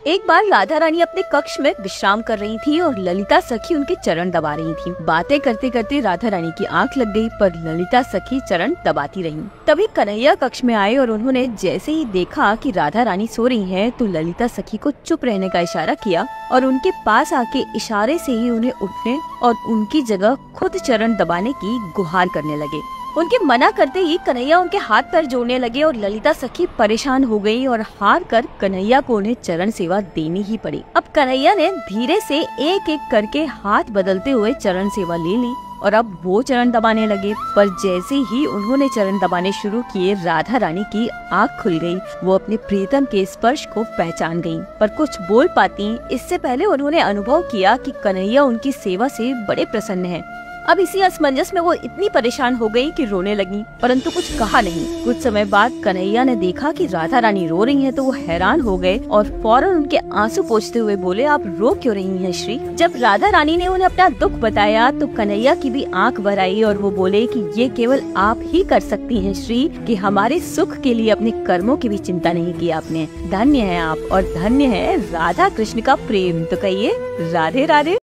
एक बार राधा रानी अपने कक्ष में विश्राम कर रही थी और ललिता सखी उनके चरण दबा रही थी। बातें करते करते राधा रानी की आंख लग गई, पर ललिता सखी चरण दबाती रही। तभी कन्हैया कक्ष में आए और उन्होंने जैसे ही देखा कि राधा रानी सो रही हैं, तो ललिता सखी को चुप रहने का इशारा किया और उनके पास आके इशारे से ही उन्हें उठने और उनकी जगह खुद चरण दबाने की गुहार करने लगे। उनके मना करते ही कन्हैया उनके हाथ पैर जोड़ने लगे और ललिता सखी परेशान हो गई और हार कर कन्हैया को उन्हें चरण सेवा देनी ही पड़ी। अब कन्हैया ने धीरे से एक एक करके हाथ बदलते हुए चरण सेवा ले ली और अब वो चरण दबाने लगे। पर जैसे ही उन्होंने चरण दबाने शुरू किए, राधा रानी की आँख खुल गई। वो अपने प्रियतम के स्पर्श को पहचान गयी, पर कुछ बोल पाती इससे पहले उन्होंने अनुभव किया कि कन्हैया उनकी सेवा से बड़े प्रसन्न है। अब इसी असमंजस में वो इतनी परेशान हो गई कि रोने लगी, परंतु कुछ कहा नहीं। कुछ समय बाद कन्हैया ने देखा कि राधा रानी रो रही हैं, तो वो हैरान हो गए और फौरन उनके आंसू पोंछते हुए बोले, आप रो क्यों रही हैं श्री? जब राधा रानी ने उन्हें अपना दुख बताया तो कन्हैया की भी आंख भर आई और वो बोले कि ये केवल आप ही कर सकती हैं श्री, कि हमारे सुख के लिए अपने कर्मों की भी चिंता नहीं की आपने। धन्य है आप और धन्य है राधा कृष्ण का प्रेम। तो कहिए राधे राधे।